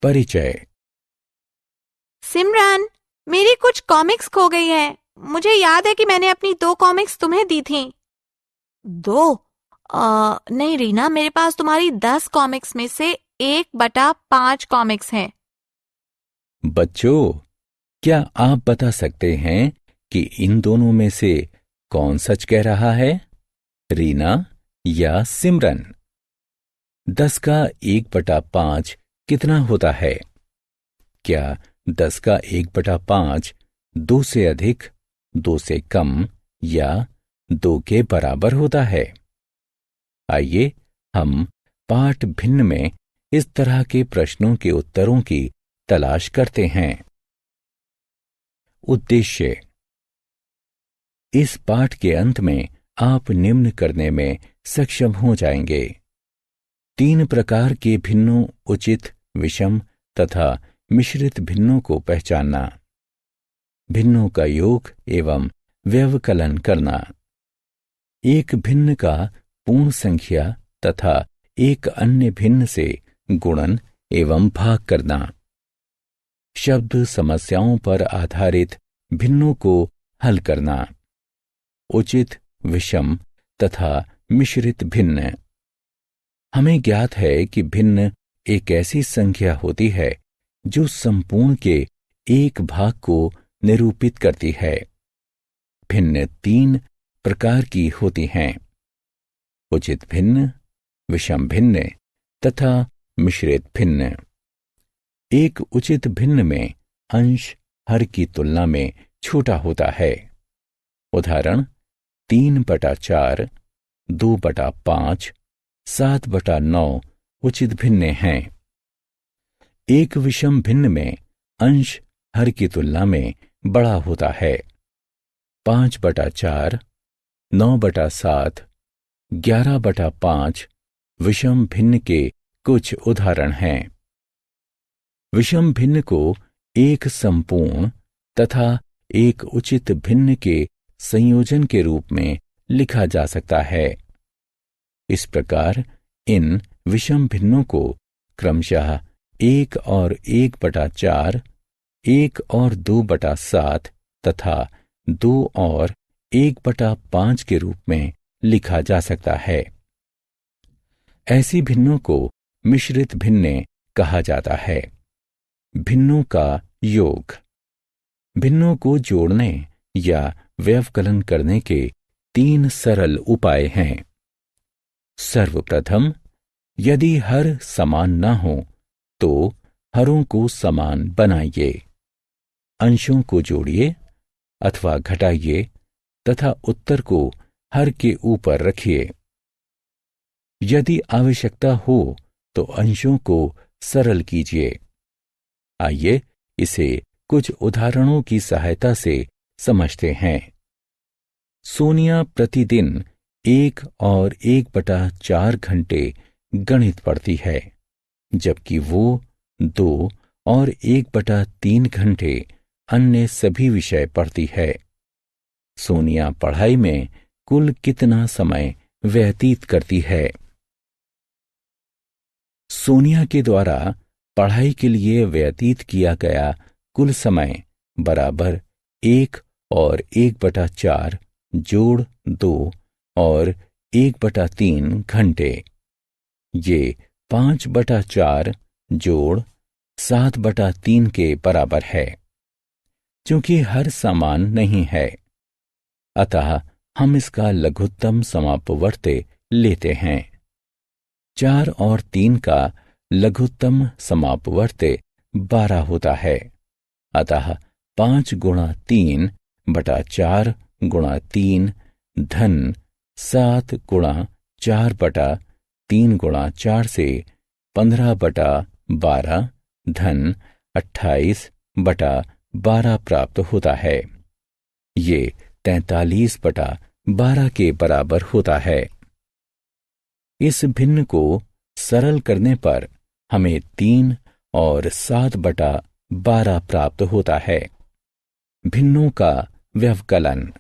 परिचय। सिमरन, मेरी कुछ कॉमिक्स खो गई है। मुझे याद है कि मैंने अपनी 2 कॉमिक्स तुम्हें दी थी। 2? नहीं रीना, मेरे पास तुम्हारी 10 कॉमिक्स में से 1/5 कॉमिक्स हैं। बच्चों, क्या आप बता सकते हैं कि इन दोनों में से कौन सच कह रहा है, रीना या सिमरन? 10 का 1/5 कितना होता है? क्या 10 का 1/5 2 से अधिक, 2 से कम या 2 के बराबर होता है? आइए हम पाठ भिन्न में इस तरह के प्रश्नों के उत्तरों की तलाश करते हैं। उद्देश्य। इस पाठ के अंत में आप निम्न करने में सक्षम हो जाएंगे। 3 प्रकार के भिन्नों उचित, विषम तथा मिश्रित भिन्नों को पहचानना, भिन्नों का योग एवं व्यवकलन करना, एक भिन्न का पूर्ण संख्या तथा एक अन्य भिन्न से गुणन एवं भाग करना, शब्द समस्याओं पर आधारित भिन्नों को हल करना, उचित, विषम तथा मिश्रित भिन्न। हमें ज्ञात है कि भिन्न एक ऐसी संख्या होती है जो संपूर्ण के एक भाग को निरूपित करती है। भिन्न 3 प्रकार की होती हैं: उचित भिन्न, विषम भिन्न तथा मिश्रित भिन्न। एक उचित भिन्न में अंश हर की तुलना में छोटा होता है। उदाहरण 3/4, 2/5, 7/9 उचित भिन्न हैं। एक विषम भिन्न में अंश हर की तुलना में बड़ा होता है। 5/4, 9/7, 11/5 विषम भिन्न के कुछ उदाहरण हैं। विषम भिन्न को एक संपूर्ण तथा एक उचित भिन्न के संयोजन के रूप में लिखा जा सकता है। इस प्रकार इन विषम भिन्नों को क्रमशः 1 और 1/4, 1 और 2/7 तथा 2 और 1/5 के रूप में लिखा जा सकता है। ऐसी भिन्नों को मिश्रित भिन्न कहा जाता है। भिन्नों का योग। भिन्नों को जोड़ने या व्यवकलन करने के 3 सरल उपाय हैं। सर्वप्रथम, यदि हर समान न हो तो हरों को समान बनाइए। अंशों को जोड़िए अथवा घटाइए तथा उत्तर को हर के ऊपर रखिए। यदि आवश्यकता हो तो अंशों को सरल कीजिए। आइए इसे कुछ उदाहरणों की सहायता से समझते हैं। सोनिया प्रतिदिन 1 और 1/4 घंटे गणित पढ़ती है, जबकि वो 2 और 1/3 घंटे अन्य सभी विषय पढ़ती है। सोनिया पढ़ाई में कुल कितना समय व्यतीत करती है? सोनिया के द्वारा पढ़ाई के लिए व्यतीत किया गया कुल समय बराबर 1 और 1/4 जोड़ 2 और 1/3 घंटे। ये 5/4 जोड़ 7/3 के बराबर है। क्योंकि हर समान नहीं है, अतः हम इसका लघुत्तम समापवर्त्य लेते हैं। 4 और 3 का लघुत्तम समापवर्त्य 12 होता है। अतः 5 × 3/4 × 3 धन 7 × 4/3 × 4 से 15/12 धन 28/12 प्राप्त होता है। ये 43/12 के बराबर होता है। इस भिन्न को सरल करने पर हमें 3 और 7/12 प्राप्त होता है। भिन्नों का व्यवकलन।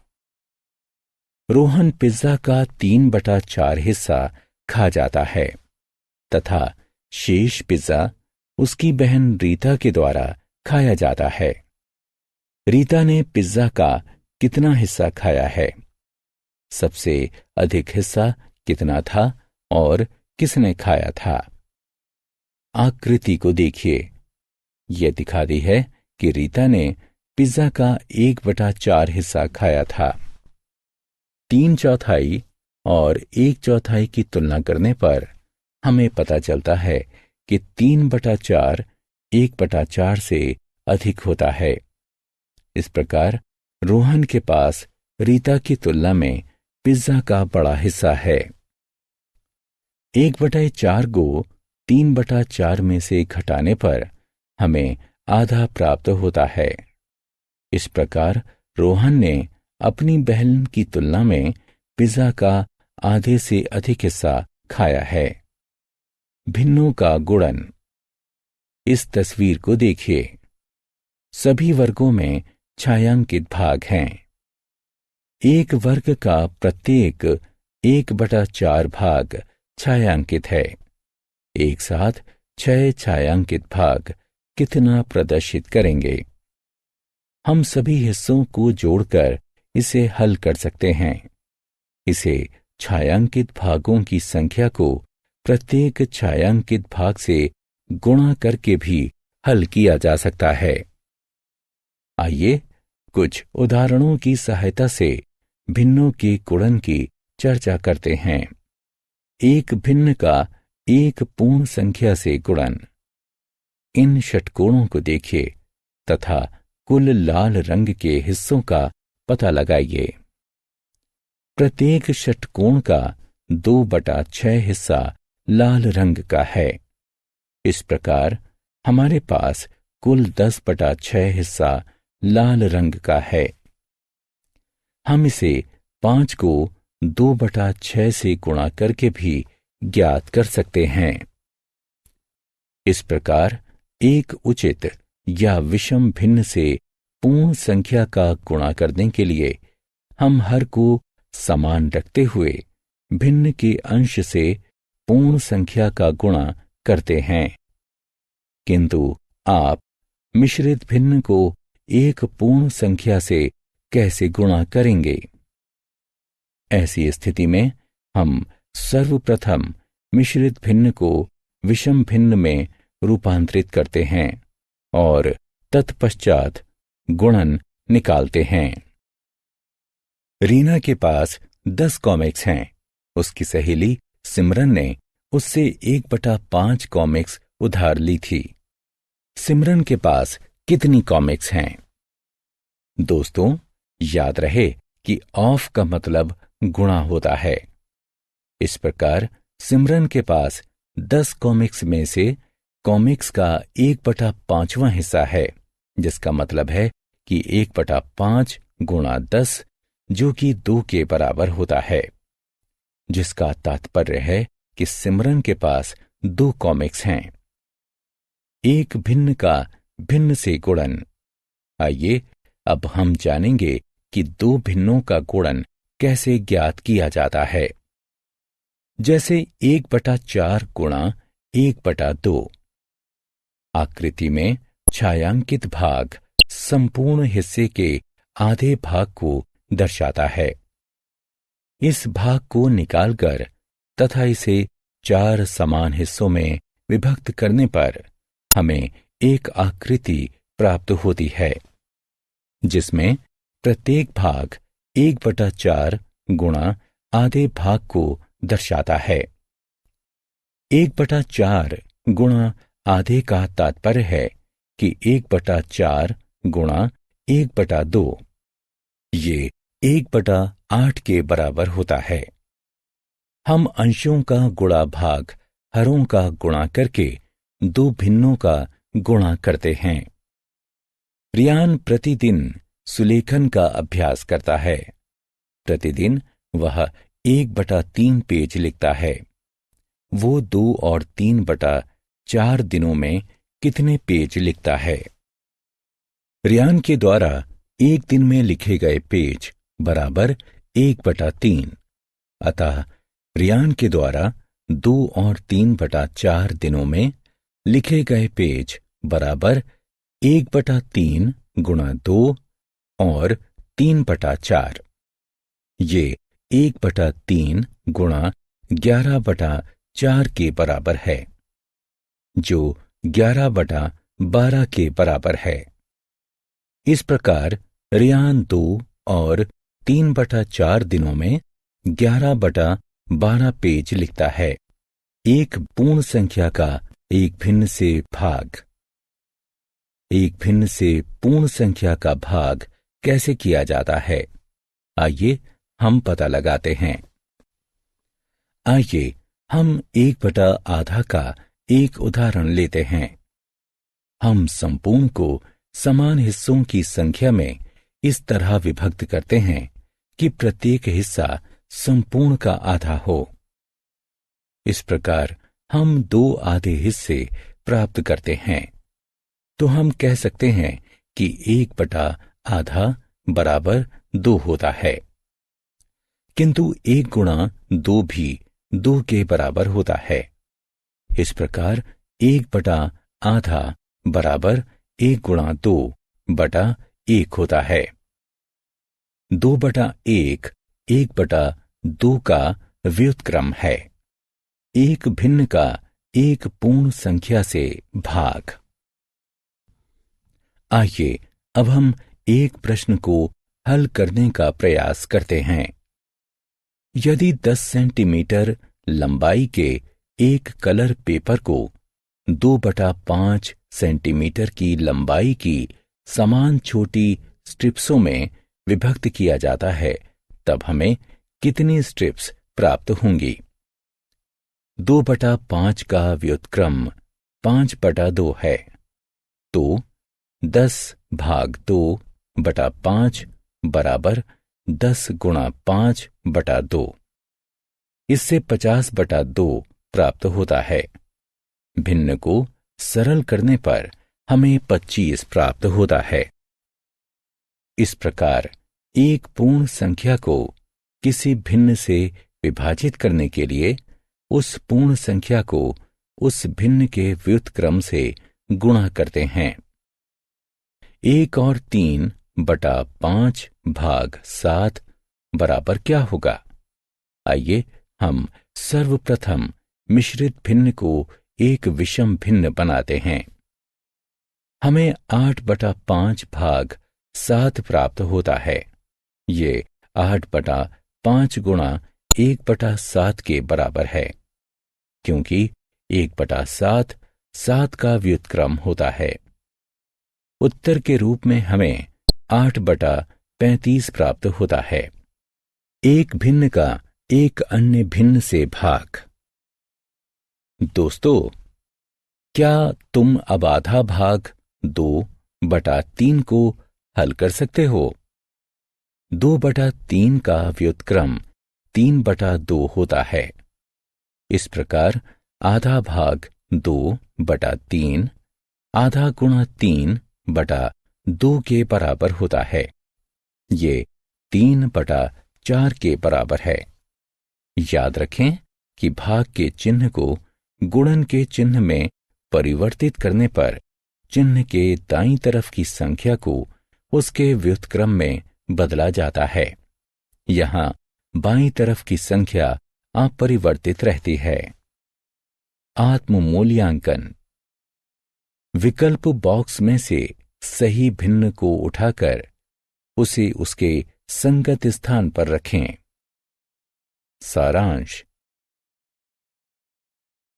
रोहन पिज्जा का 3/4 हिस्सा खा जाता है तथा शेष पिज्जा उसकी बहन रीता के द्वारा खाया जाता है। रीता ने पिज्जा का कितना हिस्सा खाया है? सबसे अधिक हिस्सा कितना था और किसने खाया था? आकृति को देखिए। यह दिखाती है कि रीता ने पिज्जा का 1/4 हिस्सा खाया था। 3/4 और 1/4 की तुलना करने पर हमें पता चलता है कि 3/4 1/4 से अधिक होता है। इस प्रकार रोहन के पास रीता की तुलना में पिज्जा का बड़ा हिस्सा है। 1/4 को 3/4 में से घटाने पर हमें आधा प्राप्त होता है। इस प्रकार रोहन ने अपनी बहन की तुलना में पिज्जा का आधे से अधिक हिस्सा खाया है। भिन्नों का गुणन। इस तस्वीर को देखिए। सभी वर्गों में छायांकित भाग हैं। एक वर्ग का प्रत्येक 1/4 भाग छायांकित है। एक साथ 6 छायांकित भाग कितना प्रदर्शित करेंगे? हम सभी हिस्सों को जोड़कर इसे हल कर सकते हैं। इसे छायांकित भागों की संख्या को प्रत्येक छायांकित भाग से गुणा करके भी हल किया जा सकता है। आइए कुछ उदाहरणों की सहायता से भिन्नों के गुणन की चर्चा करते हैं। एक भिन्न का एक पूर्ण संख्या से गुणन। इन षटकोणों को देखिए तथा कुल लाल रंग के हिस्सों का पता लगाइए। प्रत्येक षटकोण का 2/6 हिस्सा लाल रंग का है। इस प्रकार हमारे पास कुल 10/6 हिस्सा लाल रंग का है। हम इसे 5 को 2/6 से गुणा करके भी ज्ञात कर सकते हैं। इस प्रकार एक उचित या विषम भिन्न से पूर्ण संख्या का गुणा करने के लिए हम हर को समान रखते हुए भिन्न के अंश से पूर्ण संख्या का गुणा करते हैं। किंतु आप मिश्रित भिन्न को एक पूर्ण संख्या से कैसे गुणा करेंगे? ऐसी स्थिति में हम सर्वप्रथम मिश्रित भिन्न को विषम भिन्न में रूपांतरित करते हैं और तत्पश्चात गुणन निकालते हैं। रीना के पास 10 कॉमिक्स हैं। उसकी सहेली सिमरन ने उससे 1/5 कॉमिक्स उधार ली थी। सिमरन के पास कितनी कॉमिक्स हैं? दोस्तों, याद रहे कि ऑफ का मतलब गुणा होता है। इस प्रकार सिमरन के पास 10 कॉमिक्स में से कॉमिक्स का 1/5वां हिस्सा है, जिसका मतलब है कि 1/5 गुणा 10 जो कि 2 के बराबर होता है, जिसका तात्पर्य है कि सिमरन के पास 2 कॉमिक्स हैं। एक भिन्न का भिन्न से गुणन। आइए अब हम जानेंगे कि 2 भिन्नों का गुणन कैसे ज्ञात किया जाता है। जैसे 1/4 गुणा 1/2। आकृति में छायांकित भाग संपूर्ण हिस्से के आधे भाग को दर्शाता है। इस भाग को निकालकर तथा इसे 4 समान हिस्सों में विभक्त करने पर हमें एक आकृति प्राप्त होती है, जिसमें प्रत्येक भाग 1/4 गुणा आधे भाग को दर्शाता है। 1/4 गुणा आधे का तात्पर्य है कि 1/4 गुणा 1/2 ये 1/8 के बराबर होता है। हम अंशों का गुणा भाग हरों का गुणा करके 2 भिन्नों का गुणा करते हैं। रियान प्रतिदिन सुलेखन का अभ्यास करता है। प्रतिदिन वह 1/3 पेज लिखता है। वो 2 और 3/4 दिनों में कितने पेज लिखता है? रियान के द्वारा एक दिन में लिखे गए पेज बराबर 1/3। अतः रियान के द्वारा 2 और 3/4 दिनों में लिखे गए पेज बराबर 1/3 गुणा 2 और 3/4। ये 1/3 गुणा 11/4 के बराबर है, जो 11/12 के बराबर है। इस प्रकार रियान 2 और 3/4 दिनों में 11/12 पेज लिखता है। एक पूर्ण संख्या का एक भिन्न से भाग। एक भिन्न से पूर्ण संख्या का भाग कैसे किया जाता है, आइए हम पता लगाते हैं। आइए हम 1/2 का एक उदाहरण लेते हैं। हम संपूर्ण को समान हिस्सों की संख्या में इस तरह विभक्त करते हैं कि प्रत्येक हिस्सा संपूर्ण का आधा हो। इस प्रकार हम 2 आधे हिस्से प्राप्त करते हैं। तो हम कह सकते हैं कि 1/2 बराबर 2 होता है। किंतु 1 गुणा 2 भी 2 के बराबर होता है। इस प्रकार 1/2 बराबर 1 गुणा 2 बटा 1 होता है। 2/1 1/2 का व्युत्क्रम है। एक भिन्न का एक पूर्ण संख्या से भाग। आइए अब हम एक प्रश्न को हल करने का प्रयास करते हैं। यदि 10 सेंटीमीटर लंबाई के एक कलर पेपर को 2/5 सेंटीमीटर की लंबाई की समान छोटी स्ट्रिप्सों में विभक्त किया जाता है, तब हमें कितनी स्ट्रिप्स प्राप्त होंगी? 2/5 का व्युत्क्रम 5/2 है, तो 10/2/5 बराबर 10 गुणा 5/2। इससे 50/2 प्राप्त होता है। भिन्न को सरल करने पर हमें 25 प्राप्त होता है। इस प्रकार एक पूर्ण संख्या को किसी भिन्न से विभाजित करने के लिए उस पूर्ण संख्या को उस भिन्न के व्युत्क्रम से गुणा करते हैं। 1 और 3/5/7 बराबर क्या होगा? आइए हम सर्वप्रथम मिश्रित भिन्न को एक विषम भिन्न बनाते हैं। हमें 8/5/7 प्राप्त होता है। ये 8/5 गुणा 1/7 के बराबर है, क्योंकि 1/7 7 का व्युत्क्रम होता है। उत्तर के रूप में हमें 8/35 प्राप्त होता है। एक भिन्न का एक अन्य भिन्न से भाग। दोस्तों, क्या तुम अब आधा भाग 2/3 को हल कर सकते हो? 2/3 का व्युत्क्रम 3/2 होता है। इस प्रकार आधा भाग 2/3 आधा गुणा 3/2 के बराबर होता है। ये 3/4 के बराबर है। याद रखें कि भाग के चिन्ह को गुणन के चिन्ह में परिवर्तित करने पर चिन्ह के दाईं तरफ की संख्या को उसके व्युत्क्रम में बदला जाता है। यहां बाईं तरफ की संख्या अपरिवर्तित रहती है। आत्म मूल्यांकन। विकल्प बॉक्स में से सही भिन्न को उठाकर उसे उसके संगत स्थान पर रखें। सारांश।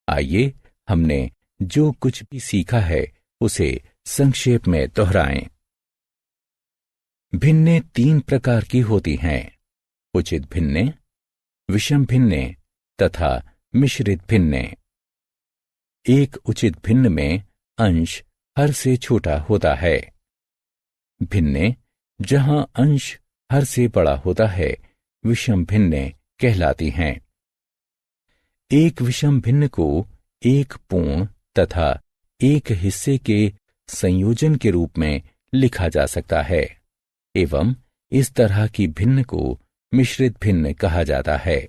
आइए हमने जो कुछ भी सीखा है उसे संक्षेप में दोहराएं। भिन्नें 3 प्रकार की होती हैं: उचित भिन्नें, विषम भिन्नें तथा मिश्रित भिन्नें। एक उचित भिन्न में अंश हर से छोटा होता है। भिन्नें जहां अंश हर से बड़ा होता है विषम भिन्नें कहलाती हैं। एक विषम भिन्न को एक पूर्ण तथा एक हिस्से के संयोजन के रूप में लिखा जा सकता है एवं इस तरह की भिन्न को मिश्रित भिन्न कहा जाता है।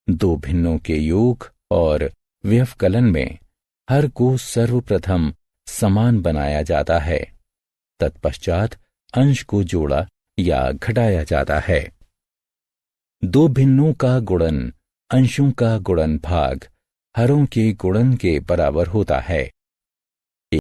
2 भिन्नों के योग और व्यवकलन में हर को सर्वप्रथम समान बनाया जाता है, तत्पश्चात अंश को जोड़ा या घटाया जाता है। दो भिन्नों का गुणन अंशों का गुणन भाग हरों के गुणन के बराबर होता है।